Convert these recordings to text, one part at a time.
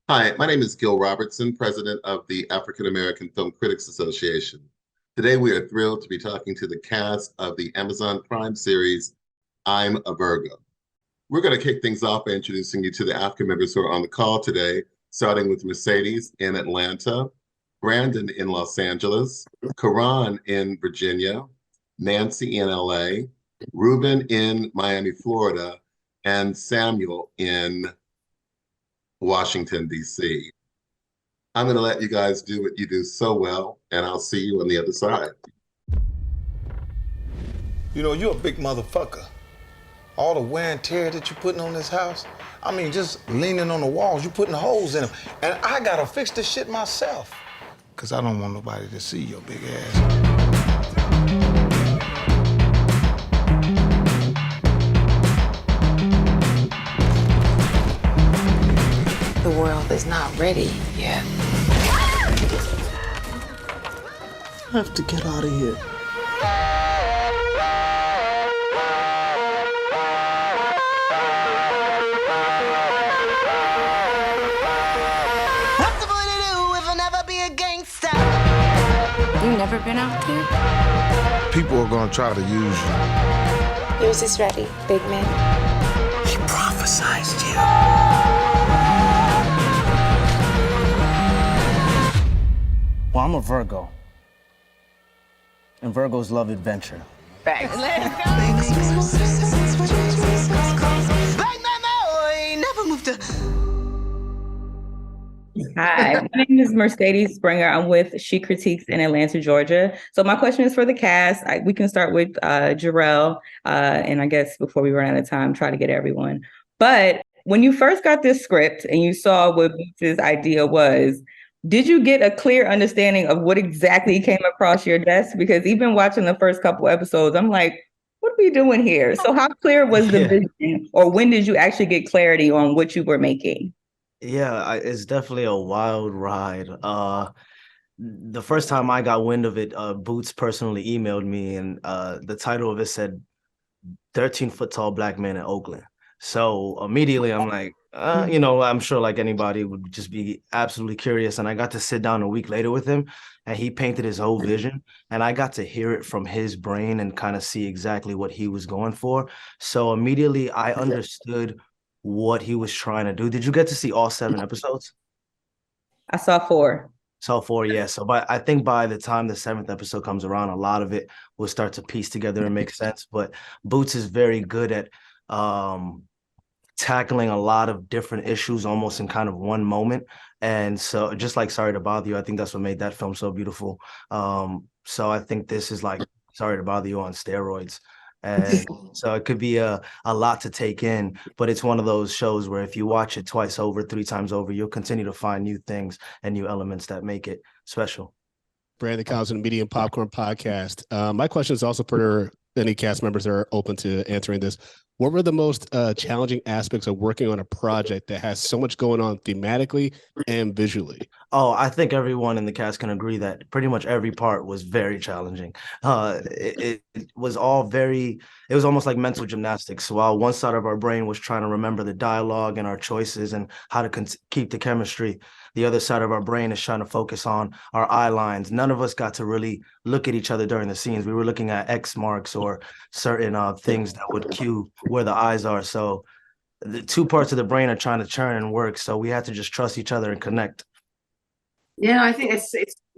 Hi, my name is Gil Robertson, president of the African American Film Critics Association. Today, we are thrilled to be talking to the cast of the Amazon Prime series, I'm a Virgo. We're going to kick things off by introducing you to the African members who are on the call today, starting with Mercedes in Atlanta, Brandon in Los Angeles, Karan in Virginia, Nancy in LA, Ruben in Miami, Florida, and Samuel in Washington, D.C. I'm going to let you guys do what you do so well, and I'll see you on the other side. You know, you're a big motherfucker. All the wear and tear that you're putting on this house, I mean, just leaning on the walls, you putting holes in them. And I gotta fix this shit myself. Cause I don't want nobody to see your big ass. The world is not ready yet. I have to get out of here. What's the boy to do if I never be a gangster? You never been out there? People are gonna try to use you. Yours is ready, big man. He prophesized you. Well, I'm a Virgo. And Virgos love adventure. Black mama, never moved to. Hi, my name is Mercedes Springer. I'm with She Critiques in Atlanta, Georgia. So my question is for the cast. We can start with Jarrell, and I guess before we run out of time, try to get everyone. But when you first got this script and you saw what Boots's idea was, did you get a clear understanding of what exactly came across your desk? Because even watching the first couple episodes, I'm like, what are we doing here? So how clear was the vision, or when did you actually get clarity on what you were making? Yeah, it's definitely a wild ride. The first time I got wind of it, Boots personally emailed me, and the title of it said 13-foot tall black man in Oakland. So immediately I'm like, I'm sure like anybody would just be absolutely curious. And I got to sit down a week later with him, and he painted his whole vision, and I got to hear it from his brain and kind of see exactly what he was going for. So immediately I understood what he was trying to do. Did you get to see all 7 episodes? I saw 4. So 4, yeah. So I think by the time the 7th episode comes around, a lot of it will start to piece together and make sense. But Boots is very good at tackling a lot of different issues almost in kind of one moment. And so just like Sorry to Bother You, I think that's what made that film so beautiful. So I think this is like Sorry to Bother You on steroids. And so it could be a lot to take in, but it's one of those shows where if you watch it twice over, 3 times over, you'll continue to find new things and new elements that make it special. Brandon Collins and Media and Popcorn Podcast. My question is also for any cast members that are open to answering this. What were the most challenging aspects of working on a project that has so much going on thematically and visually? Oh, I think everyone in the cast can agree that pretty much every part was very challenging. It was all it was almost like mental gymnastics. While one side of our brain was trying to remember the dialogue and our choices and how to keep the chemistry, the other side of our brain is trying to focus on our eye lines. None of us got to really look at each other during the scenes. We were looking at X marks or certain things that would cue where the eyes are. So the 2 parts of the brain are trying to churn and work. So we had to just trust each other and connect. Yeah, I think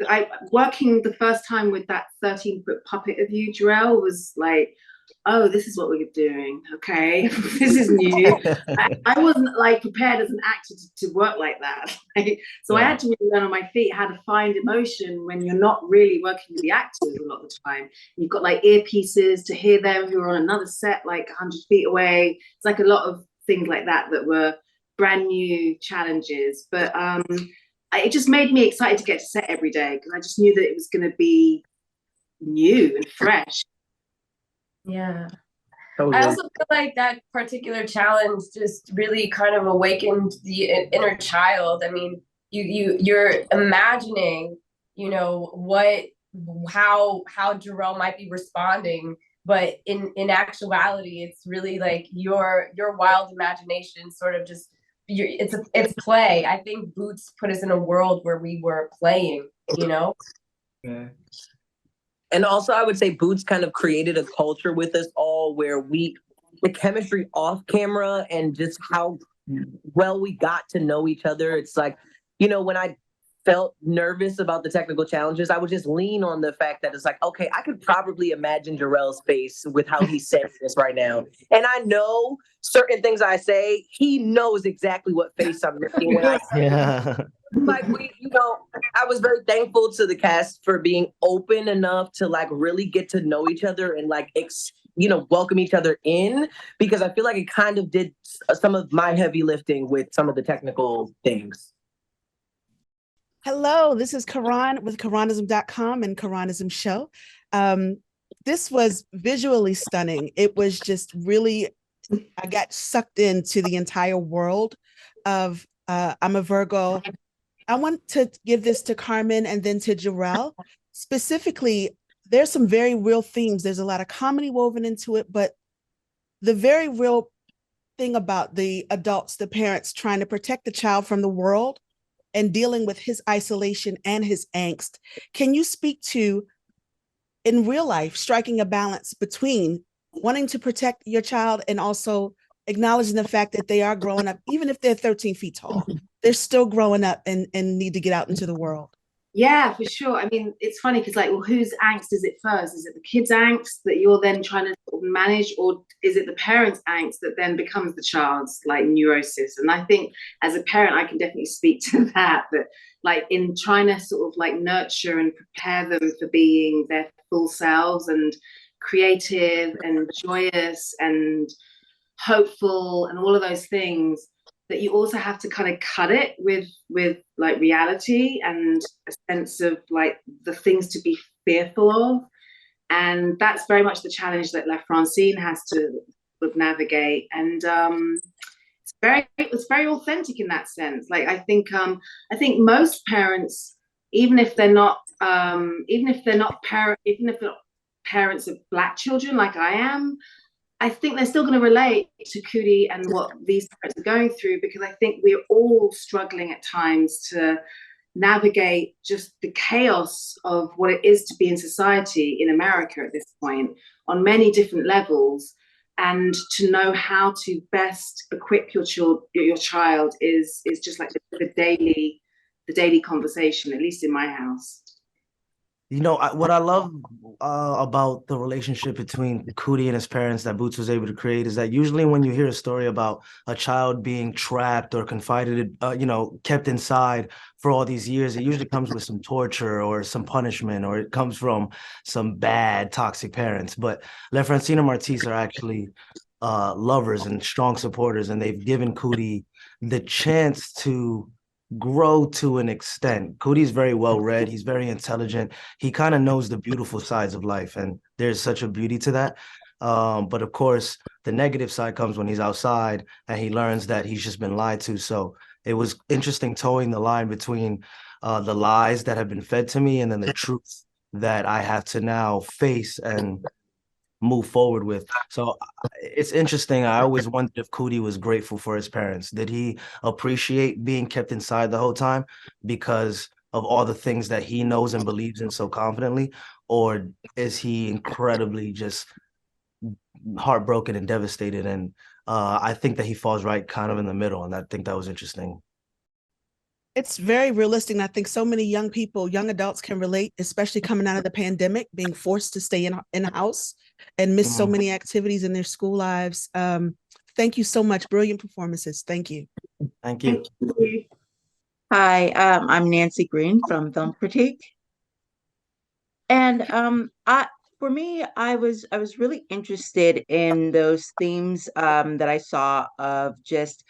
I working the first time with that 13-foot puppet of you, Jarrell, was like, oh, this is what we're doing. Okay, this is new. I wasn't like prepared as an actor to work like that. So I had to really learn on my feet how to find emotion when you're not really working with the actors a lot of the time. You've got like earpieces to hear them who are on another set like 100 feet away. It's like a lot of things like that were brand new challenges. But it just made me excited to get to set every day because I just knew that it was going to be new and fresh. Yeah. Totally. I also feel like that particular challenge just really kind of awakened the inner child. I mean, you're imagining, how Jerome might be responding, but in actuality, it's really like your wild imagination sort of just it's play. I think Boots put us in a world where we were playing, you know? Yeah. And also, I would say Boots kind of created a culture with us all where the chemistry off camera and just how well we got to know each other. It's like, when I felt nervous about the technical challenges, I would just lean on the fact that it's like, okay, I could probably imagine Jarrell's face with how he's saying this right now. And I know certain things I say, he knows exactly what face I'm making when I say Yeah. like I was very thankful to the cast for being open enough to like really get to know each other and like welcome each other in, because I feel like it kind of did some of my heavy lifting with some of the technical things. Hello, this is Karan with Karanism.com and Karanism Show. This was visually stunning. It was just really, I got sucked into the entire world of I'm a Virgo. I want to give this to Carmen and then to Jarrell. Specifically, there's some very real themes. There's a lot of comedy woven into it, but the very real thing about the adults, the parents trying to protect the child from the world and dealing with his isolation and his angst. Can you speak to, in real life, striking a balance between wanting to protect your child and also acknowledging the fact that they are growing up, even if they're 13 feet tall, they're still growing up and need to get out into the world? Yeah, for sure. I mean, it's funny because, like, well, whose angst is it first? Is it the kid's angst that you're then trying to sort of manage, or is it the parent's angst that then becomes the child's like neurosis? And I think as a parent, I can definitely speak to that. That like in trying to sort of like nurture and prepare them for being their full selves and creative and joyous and hopeful and all of those things, that you also have to kind of cut it with like reality and a sense of like the things to be fearful of. And that's very much the challenge that La Francine has to sort of navigate. And it's very authentic in that sense. Like I think most parents, even if they're not parents of Black children like I am, I think they're still going to relate to Cootie and what these parents are going through, because I think we're all struggling at times to navigate just the chaos of what it is to be in society in America at this point on many different levels, and to know how to best equip your child is just like the daily conversation, at least in my house. What I love about the relationship between Cootie and his parents that Boots was able to create is that usually when you hear a story about a child being trapped or confided, kept inside for all these years, it usually comes with some torture or some punishment, or it comes from some bad, toxic parents. But Le Francine and Martise are actually lovers and strong supporters, and they've given Cootie the chance to grow to an extent. Cootie's very well read. He's very intelligent. He kind of knows the beautiful sides of life, and there's such a beauty to that. But of course, the negative side comes when he's outside and he learns that he's just been lied to. So it was interesting towing the line between the lies that have been fed to me and then the truth that I have to now face and move forward with. So it's interesting. I always wondered if Cootie was grateful for his parents. Did he appreciate being kept inside the whole time because of all the things that he knows and believes in so confidently? Or is he incredibly just heartbroken and devastated? And I think that he falls right kind of in the middle. And I think that was interesting. It's very realistic. And I think so many young adults can relate, especially coming out of the pandemic, being forced to stay in a house and miss so many activities in their school lives. Thank you so much. Brilliant performances. Thank you. Thank you. Hi, I'm Nancy Green from Film Critique. And for me, I was really interested in those themes that I saw of just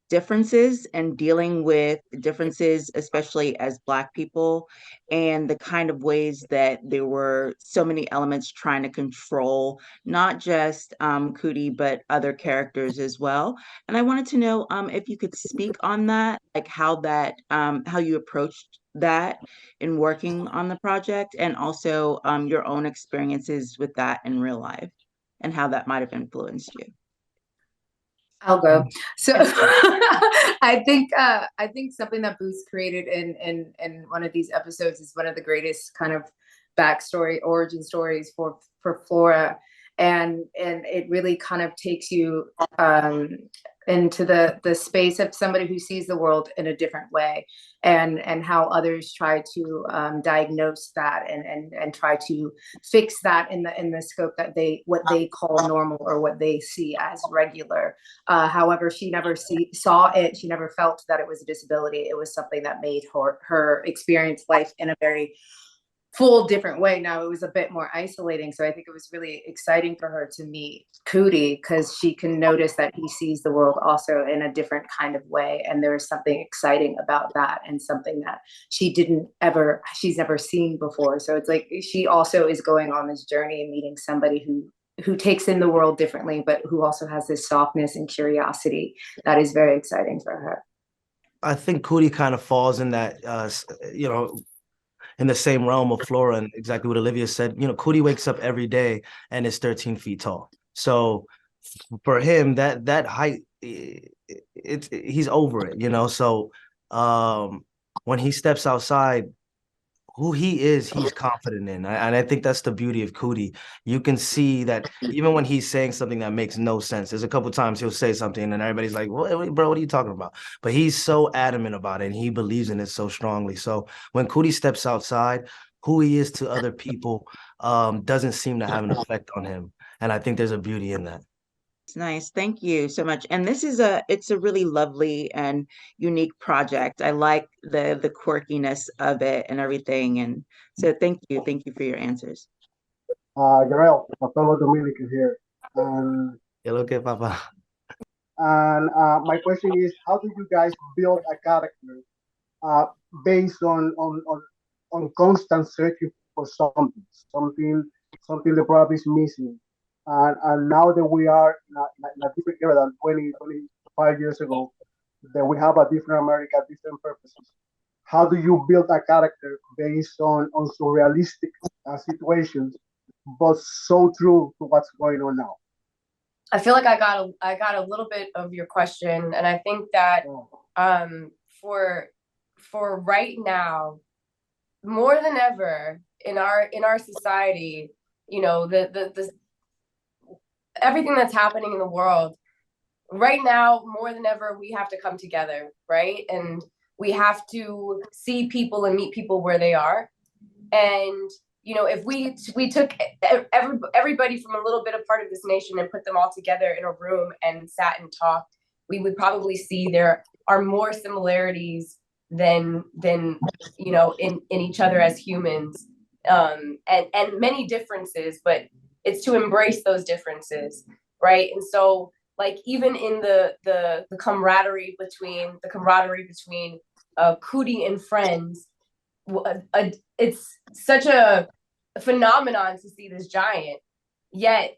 differences and dealing with differences, especially as Black people, and the kind of ways that there were so many elements trying to control not just Cootie, but other characters as well. And I wanted to know if you could speak on that, like how you approached that in working on the project, and also your own experiences with that in real life and how that might have influenced you. I'll go. So I think something that Boots created in one of these episodes is one of the greatest kind of backstory origin stories for Flora, and it really kind of takes you into the space of somebody who sees the world in a different way, and how others try to diagnose that and try to fix that in the scope that what they call normal or what they see as regular. However, she never saw it. She never felt that it was a disability. It was something that made her experience life in a very full different way. Now it was a bit more isolating, so I think it was really exciting for her to meet Cootie, because she can notice that he sees the world also in a different kind of way, and there's something exciting about that, and something that she's never seen before. So it's like she also is going on this journey and meeting somebody who takes in the world differently, but who also has this softness and curiosity that is very exciting for her. I think Cootie kind of falls in that, in the same realm of Flora, and exactly what Olivia said. Cootie wakes up every day and is 13 feet tall. So for him, that height, he's over it, So when he steps outside, who he is, he's confident in. And I think that's the beauty of Cootie. You can see that even when he's saying something that makes no sense, there's a couple times he'll say something and everybody's like, bro, what are you talking about? But he's so adamant about it, and he believes in it so strongly. So when Cootie steps outside, who he is to other people doesn't seem to have an effect on him. And I think there's a beauty in that. It's nice. Thank you so much. And it's a really lovely and unique project. I like the quirkiness of it and everything. And so thank you for your answers. Jarrell, a fellow Dominican here. Hello, que papa. And my question is, how do you guys build a character based on constant searching for something the product is missing? And now that we are in a different era than 25 years ago, that we have a different America, different purposes. How do you build a character based on surrealistic situations, but so true to what's going on now? I feel like I got a little bit of your question, and I think that for right now, more than ever in our society, the everything that's happening in the world right now, more than ever, we have to come together, right? And we have to see people and meet people where they are. And if we took everybody from a little bit of part of this nation and put them all together in a room and sat and talked, we would probably see there are more similarities than in each other as humans, and many differences, but it's to embrace those differences, right? And so, like, even in the camaraderie between Cootie and friends, it's such a phenomenon to see this giant. Yet,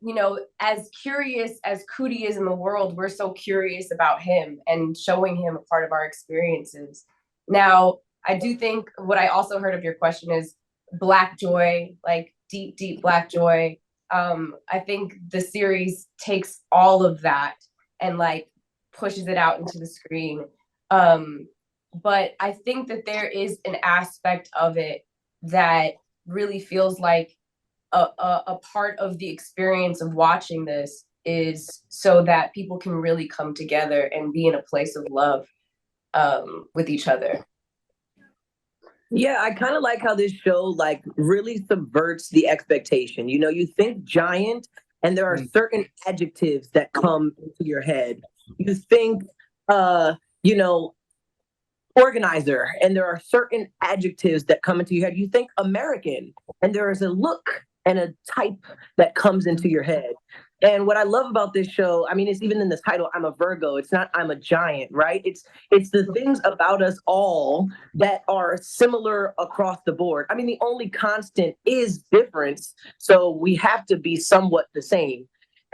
as curious as Cootie is in the world, we're so curious about him and showing him a part of our experiences. Now, I do think what I also heard of your question is Black joy, like deep, deep Black joy. I think the series takes all of that and like pushes it out into the screen. But I think that there is an aspect of it that really feels like a part of the experience of watching this is so that people can really come together and be in a place of love with each other. Yeah, I kind of like how this show like really subverts the expectation. You think giant and there are certain adjectives that come into your head. You think, organizer, and there are certain adjectives that come into your head. You think American, and there is a look and a type that comes into your head. And what I love about this show, I mean, it's even in the title, I'm a Virgo. It's not I'm a giant, right? It's the things about us all that are similar across the board. I mean, the only constant is difference. So we have to be somewhat the same.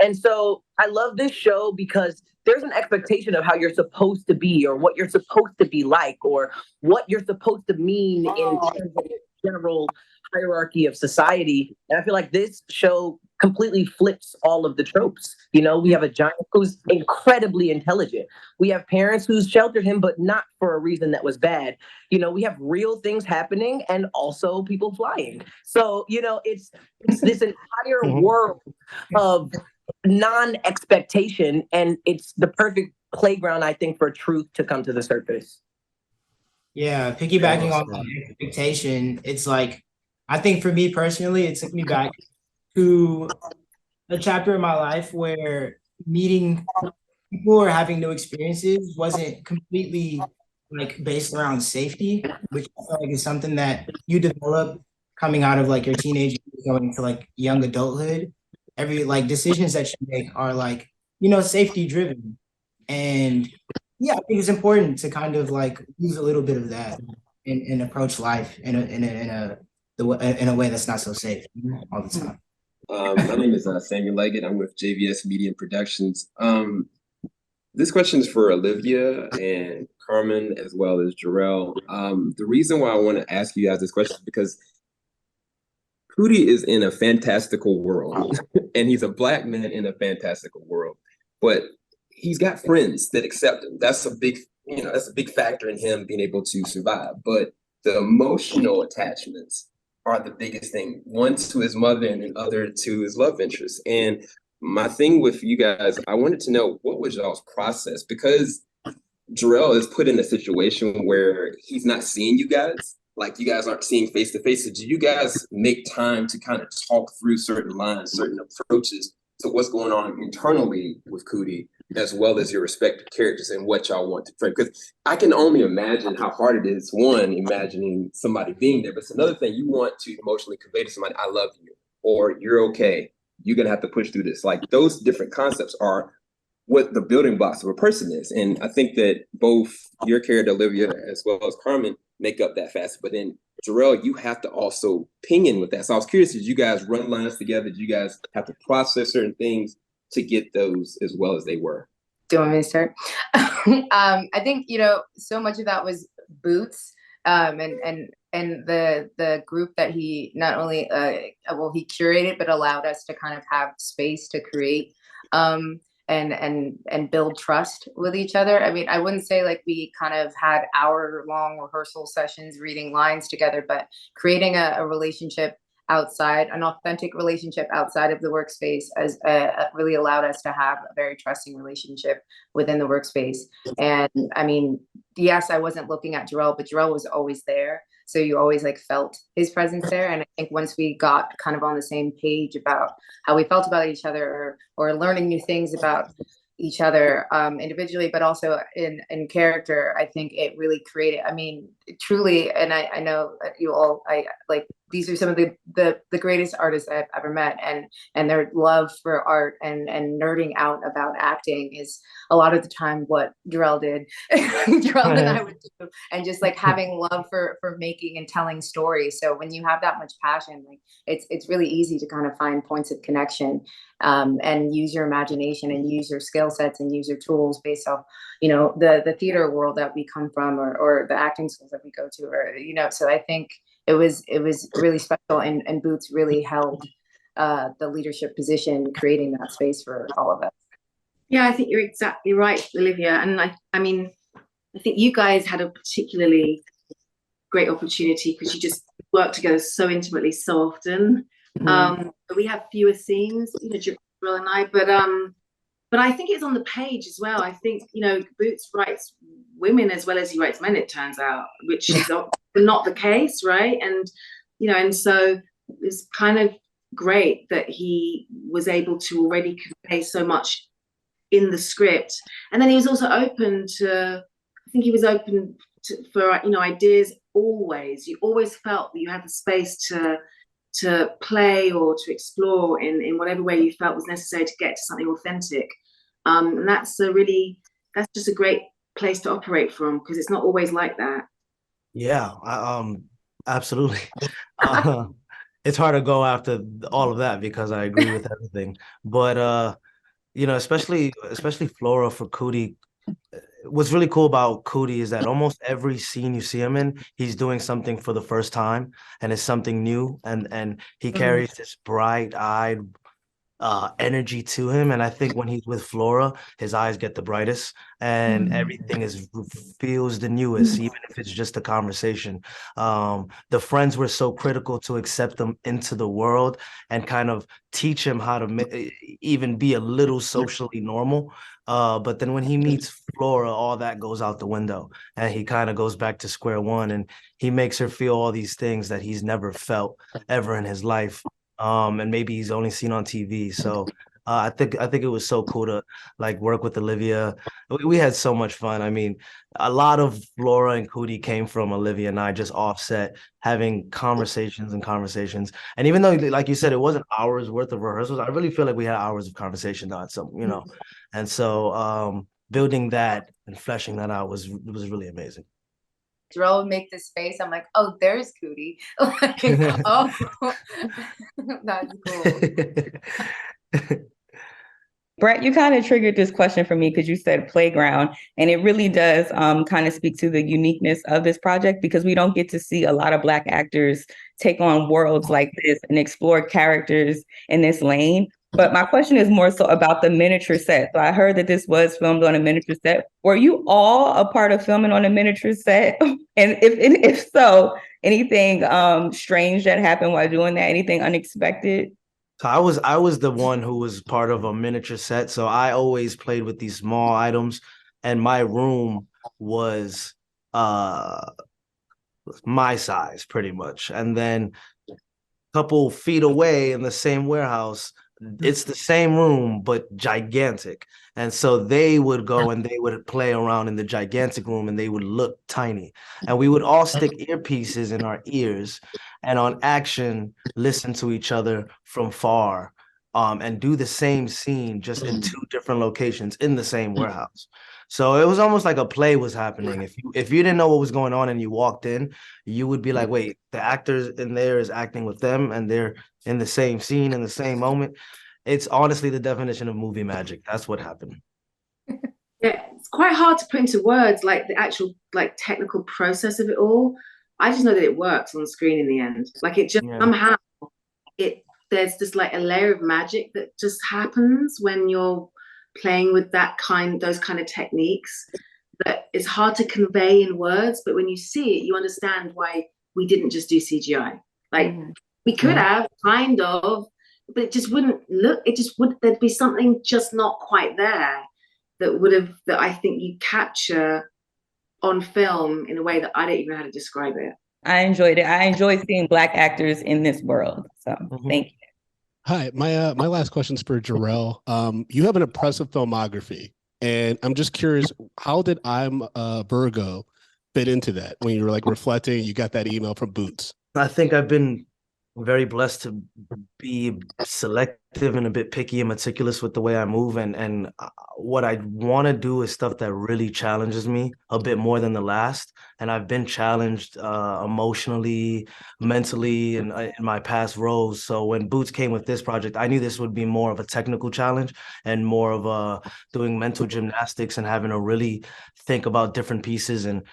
And so I love this show because there's an expectation of how you're supposed to be or what you're supposed to be like or what you're supposed to mean in terms of general hierarchy of society. And I feel like this show completely flips all of the tropes. You know, we have a giant who's incredibly intelligent. We have parents who's sheltered him, but not for a reason that was bad. You know, we have real things happening and also people flying. So, you know, it's this entire world of non-expectation, and it's the perfect playground, I think, for truth to come to the surface. Yeah, piggybacking on that expectation, it's like, I think for me personally, it took me back to a chapter in my life where meeting people or having new experiences wasn't completely like based around safety, which I feel like is something that you develop coming out of like your teenage years going into like young adulthood. Every like decisions that you make are like, you know, safety driven. And yeah, I think it's important to kind of like use a little bit of that and approach life in a way that's not so safe all the time. My name is Samuel Leggett. I'm with JVS Media and Productions. This question is for Olivia and Carmen as well as Jarrell. The reason why I want to ask you guys this question is because Pootie is in a fantastical world, and he's a Black man in a fantastical world, but he's got friends that accept him. That's a big, that's a big factor in him being able to survive. But the emotional attachments are the biggest thing. One to his mother and the other to his love interest. And my thing with you guys, I wanted to know, what was y'all's process? Because Jarrell is put in a situation where he's not seeing you guys. Like, you guys aren't seeing face to face. So do you guys make time to kind of talk through certain lines, certain approaches to what's going on internally with Cootie, as well as your respective characters and what y'all want to frame? Because I can only imagine how hard it is, one, imagining somebody being there, but it's another thing you want to emotionally convey to somebody, I love you, or you're okay, you're going to have to push through this. Like, those different concepts are what the building blocks of a person is. And I think that both your character, Olivia, as well as Carmen, make up that facet. But then, Jarrell, you have to also ping in with that. So I was curious, did you guys run lines together? Did you guys have to process certain things to get those as well as they were? Do you want me to start? I think, so much of that was Boots, and the group that he not only he curated, but allowed us to kind of have space to create and build trust with each other. I mean, I wouldn't say like we kind of had hour-long rehearsal sessions reading lines together, but creating a relationship outside, an authentic relationship outside of the workspace, as really allowed us to have a very trusting relationship within the workspace. And I mean, yes, I wasn't looking at Jarrell, but Jarrell was always there. So you always like felt his presence there. And I think once we got kind of on the same page about how we felt about each other, or learning new things about each other individually, but also in character, I think it really created, I mean, truly, and I know you all, these are some of the greatest artists I've ever met, and their love for art and nerding out about acting is a lot of the time what Jarrell did. Jarrell and I would do, and just like having love for making and telling stories. So when you have that much passion, like it's really easy to kind of find points of connection, and use your imagination and use your skill sets and use your tools based off, the theater world that we come from, or the acting schools that we go to, or, so I think it was really special, and Boots really held the leadership position, creating that space for all of us. Yeah, I think you're exactly right, Olivia. And I mean, I think you guys had a particularly great opportunity because you just work together so intimately, so often. We have fewer scenes, Jarrell and I, but I think it's on the page as well. I think, Boots writes women as well as he writes men, it turns out, which is not the case, right? And, and so it's kind of great that he was able to already convey so much in the script. And then he was also open to, I think he was open for ideas always. You always felt that you had the space to play or to explore in whatever way you felt was necessary to get to something authentic. And that's just a great place to operate from, because it's not always like that. Yeah, absolutely. It's hard to go after all of that because I agree with everything. But especially Flora for Cootie, what's really cool about Cootie is that almost every scene you see him in, he's doing something for the first time, and it's something new, and he carries this bright-eyed energy to him. And I think when he's with Flora, his eyes get the brightest and everything feels the newest, even if it's just a conversation. The friends were so critical to accept him into the world and kind of teach him how to even be a little socially normal. But then when he meets Flora, all that goes out the window and he kind of goes back to square one, and he makes her feel all these things that he's never felt ever in his life. And maybe he's only seen on TV. So I think it was so cool to like work with Olivia. We had so much fun. I mean, a lot of Laura and Cootie came from Olivia and I just offset having conversations and conversations. And even though, like you said, it wasn't hours worth of rehearsals, I really feel like we had hours of conversation on some, you know. And so building that and fleshing that out was really amazing. Jarrell would make this face. I'm like, oh, there's Cootie. Like, oh, that's cool. Brett, you kind of triggered this question for me because you said playground, and it really does kind of speak to the uniqueness of this project, because we don't get to see a lot of Black actors take on worlds like this and explore characters in this lane. But my question is more so about the miniature set. So I heard that this was filmed on a miniature set. Were you all a part of filming on a miniature set? And if so, anything strange that happened while doing that? Anything unexpected? So I was the one who was part of a miniature set. So I always played with these small items, and my room was my size pretty much. And then a couple feet away in the same warehouse, it's the same room but gigantic. And so they would go and they would play around in the gigantic room and they would look tiny. And we would all stick earpieces in our ears and on action listen to each other from far, and do the same scene just in two different locations in the same warehouse. So it was almost like a play was happening. If you didn't know what was going on and you walked in, you would be like, wait, the actors in there is acting with them and they're in the same scene in the same moment. It's honestly the definition of movie magic. That's what happened. Yeah, it's quite hard to put into words, like the actual like technical process of it all. I just know that it works on screen in the end. Like it just somehow there's just like a layer of magic that just happens when you're playing with those kind of techniques that is hard to convey in words, but when you see it, you understand why we didn't just do CGI. Like we could have kind of, but it just wouldn't look, there'd be something just not quite there that I think you capture on film in a way that I don't even know how to describe it. I enjoyed it. I enjoyed seeing Black actors in this world. So thank you. Hi, my last question's for Jarrell. You have an impressive filmography, and I'm just curious, how did I'm a Virgo fit into that? When you were like reflecting, you got that email from Boots. I think I've been very blessed to be selective and a bit picky and meticulous with the way I move. And what I want to do is stuff that really challenges me a bit more than the last. And I've been challenged emotionally, mentally, and in my past roles. So when Boots came with this project, I knew this would be more of a technical challenge and more of doing mental gymnastics and having to really think about different pieces. And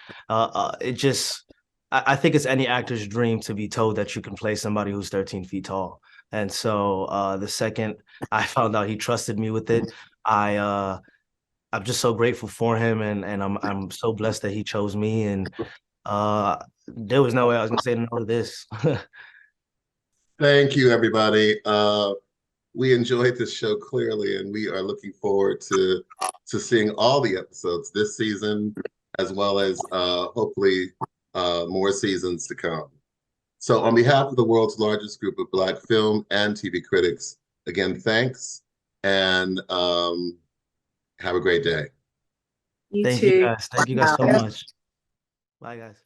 I think it's any actor's dream to be told that you can play somebody who's 13 feet tall. And so the second I found out he trusted me with it, I'm just so grateful for him, and I'm so blessed that he chose me. And there was no way I was gonna say no to this. Thank you, everybody. We enjoyed this show clearly, and we are looking forward to seeing all the episodes this season, as well as hopefully more seasons to come. So on behalf of the world's largest group of Black film and TV critics, again, thanks, and have a great day. You Thank too. you guys. Thank you guys so much. Bye, guys.